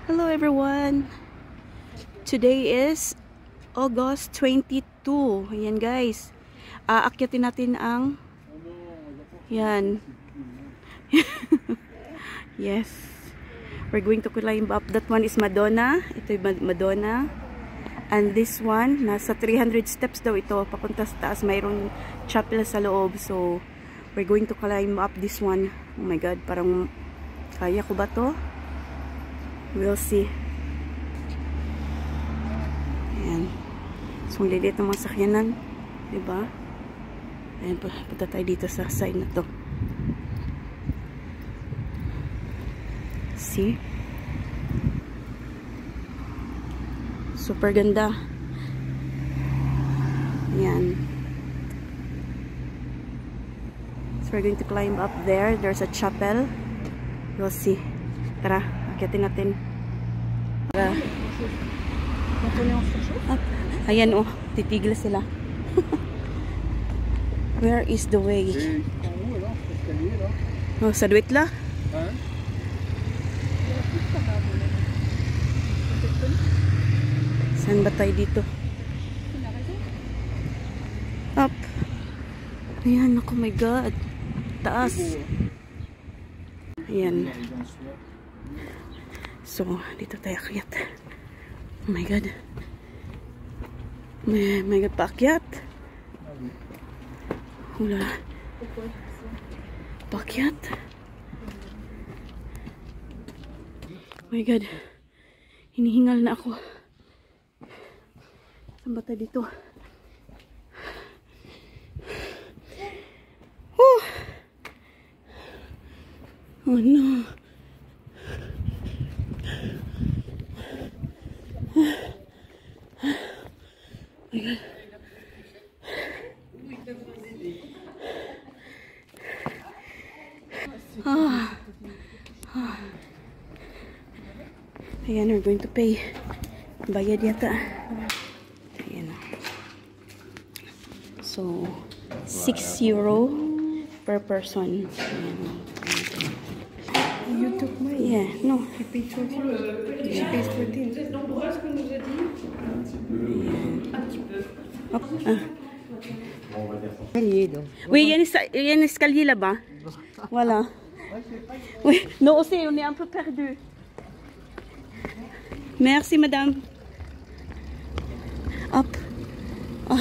Hello everyone! Today is August 22. Ayan guys. Aakyatin natin ang yan. Yes. We're going to climb up. That one is Madonna. Ito yung Madonna. And this one, nasa 300 steps daw ito. Papunta sa taas. Mayroong chapel sa loob. So, we're going to climb up this one. Oh my God. Parang kaya ko ba to? We'll see. Ayan. So, ang lilit ng mga sakyanan. Diba? Ayan, punta tayo dito sa side na to. See? Super ganda. Ayan. So, we're going to climb up there. There's a chapel. We'll see. Tara, akyatin natin. Tara. Up. Ayan oh, titigil sila. Where is the way? Oh, sa duwit la? Saan ba tayo dito? Up. Ayan, oh my God. Taas. Ayan. So, dito tayo akyat. Oh my God. May God, paakyat. Wala. Paakyat. Oh my God. Hinihingal na ako. Saan ba tayo dito? Oh! Oh no. Oh my God. Ayan, we're going to pay. Bayad yata. Ayan. So, 6 euro per person. Ayan. You took my... Yeah, no. He paid 12 euros. She pays 14. Hop. Oui, il y a un escalier là-bas. Voilà. Oui, nous aussi, on est un peu perdu. Merci, madame. Up. Oh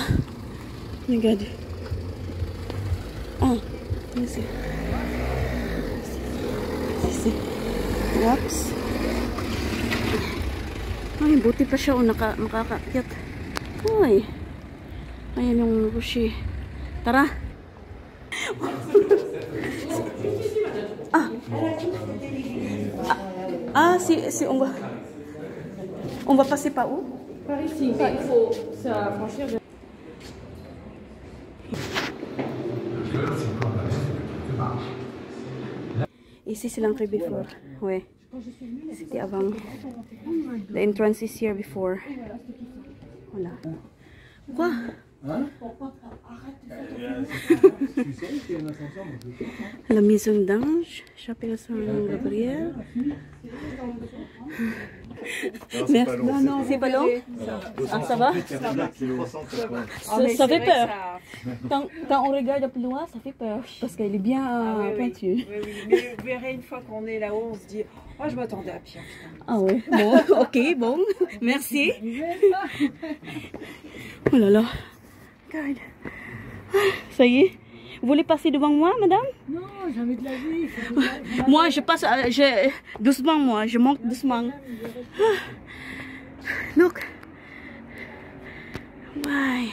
my God. Ah, let me see. Oops. Ay, buti pa siya o makakakyat. Ay. Ayan yung rushi. Tara. Si on va passer par où? Par ici, il faut ça franchir. Ici c'est l'entrée before. Ouais. C'était avant. The entrance is here before. Voilà. Quoi? La maison d'ange, chapelle Saint-Gabriel. Merci. Non, c'est pas long. Ah, ça va? Ça fait peur. Quand on regarde plus loin, ça fait peur. Parce qu'elle est bien pointue. Mais vous verrez, une fois qu'on est là-haut, on se dit oh, je m'attendais à pire. Ah ouais, bon, ok, bon. Merci. Oh là là. Regarde. Ça y est. Vous voulez passer devant moi, madame? Non, jamais de la vie. Moi, je passe doucement, moi. Je monte doucement. Look. Why?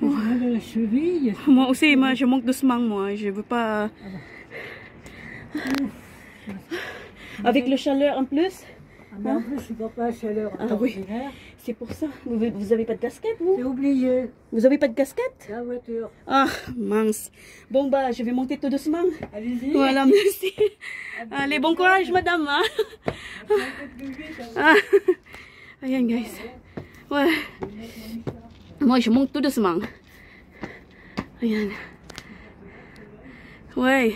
La cheville. Moi aussi, moi, je monte doucement, moi. Je veux pas... Avec le chaleur en plus. Mais en plus, je ne pas la chaleur. Ah oui, c'est pour ça. Vous avez pas de casquette, vous? J'ai oublié. Vous avez pas de casquette? La voiture. Ah, mince. Bon, bah, je vais monter tout doucement. Allez-y. Voilà, merci. Allez, bon courage, madame. Hein? Ah. Ayan, guys. Ouais. Moi, je monte tout doucement. Ayan. Ouais.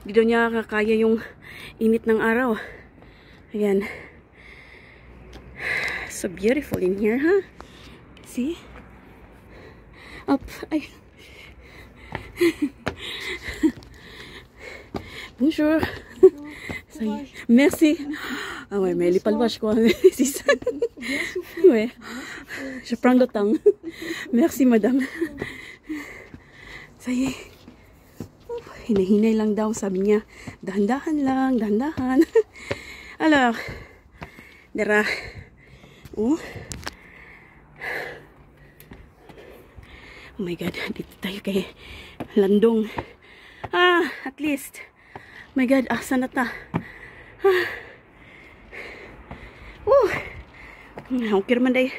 Di daw niya kakaya yung init ng araw. Ayan. So beautiful in here, huh? See? Up. Ay. Bonjour. Merci. Ah ouais, mais elle est pas le vache quoi. C'est ça. Ouais. Je prends le temps. Merci madame. Ça y est. Hinahinay lang daw, sabi niya. Dahan-dahan lang, dahan-dahan. Alors, dara. Oh. Oh my God, dito tayo kay Landong. Ah, at least. Oh my God, asa na ta? Ah. Okay naman day.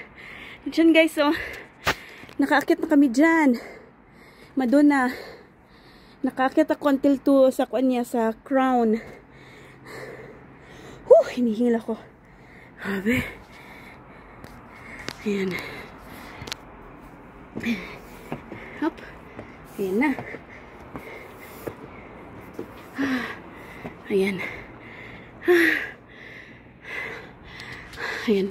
Diyan guys, oh. Nakaakit na kami dyan. Madonna. Nakaakit ako until to sa kuan niya, sa crown. Hinihil ako. Grabe. Ayan. Hop. Ayan na. Ayan. Ayan.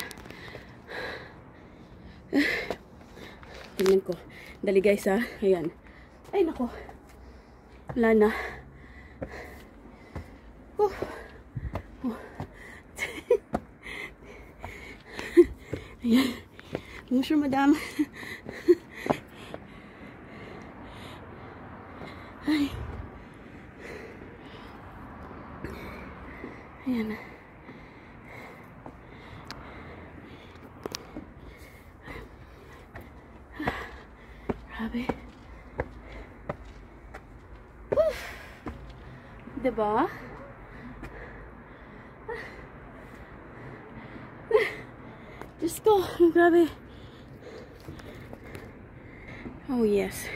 Tingnan ko. Dali guys ha. Ayan. Ay nako. Wala na. Ayan. Bonjour madame. Ay. Ayan. Grabe. Diba? Diyos ko, grabe. Oh yes.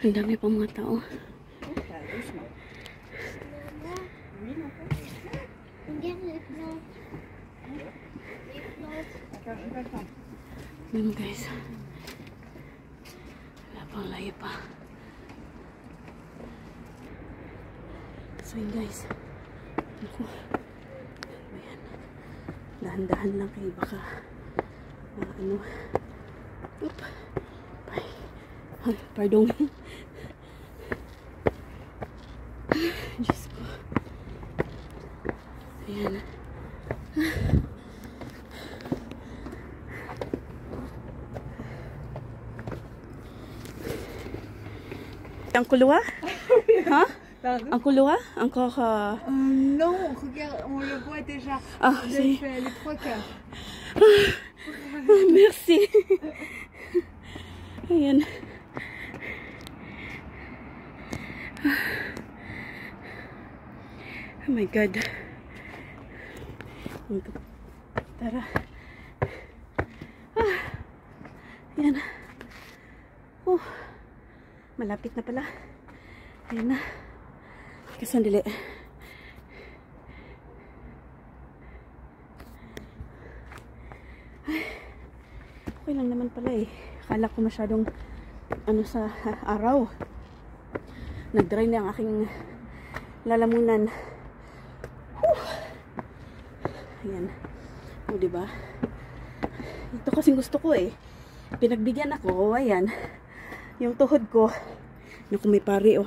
Ang dami pang mga tao. Ayan guys. Wala pang layo pa. So yun guys. Ako. Ayan. Dahan-dahan lang kayo baka ano. Oop. Bye. Ay, pardon. Diyos ko. Ayan. Ang kulua? Hein? Un couloir? Encore Non, regarde, on le voit déjà. Ah, J'ai fait les 3/4. Merci. Ayan. Oh my God. Tara. Ayan. Malapit na pala. Ayan na. Kasandali. Okay lang naman pala eh. Akala ko masyadong ano sa araw. Nag-dry na ang aking lalamunan. Ayan. O diba? Ito kasing gusto ko eh. Pinagbigyan ako. Ayan. Yung tuhod ko. Naku, may pari oh.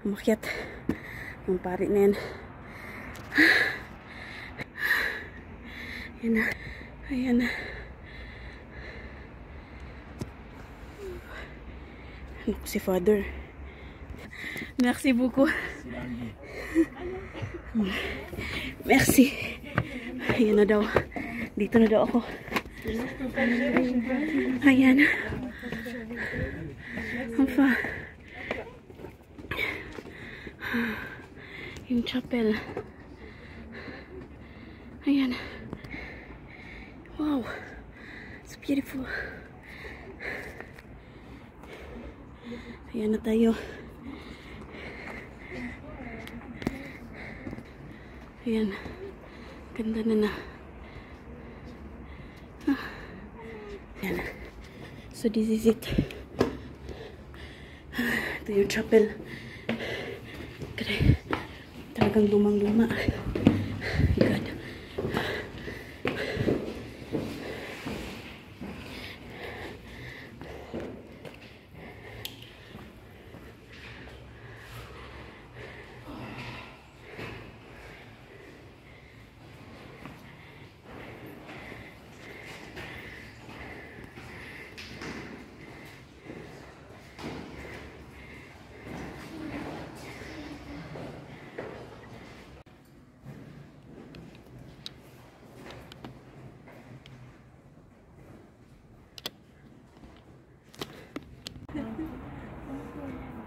Umakyat. Yung pari na yan. Ayan na. Ayan na. Naku, si Father. Merci beaucoup. Merci. Ayan na daw. Dito na daw ako. Ayan. Enfin. Yung chapel. Ayan. Wow. It's beautiful. Ayan na tayo. Ayan. Ganda na. Ayan. So this is it. Ito yung chapel. Talagang lumang-luma. God.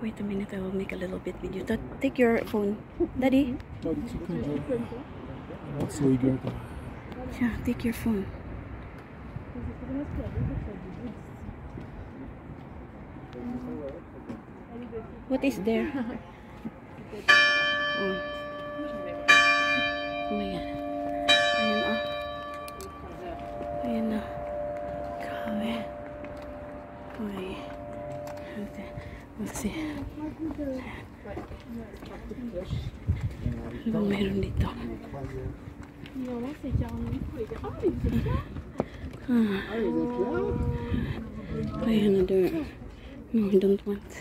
Wait a minute, I will make a little bit video. Take your phone. Daddy? No, it's okay. Not so eager. Yeah, take your phone. What is there? Oh. Oh my God. Ayan ah. Ayan na. Grabe. Okay. Let's see. Ano bang meron dito? Ay, another. No, I don't want.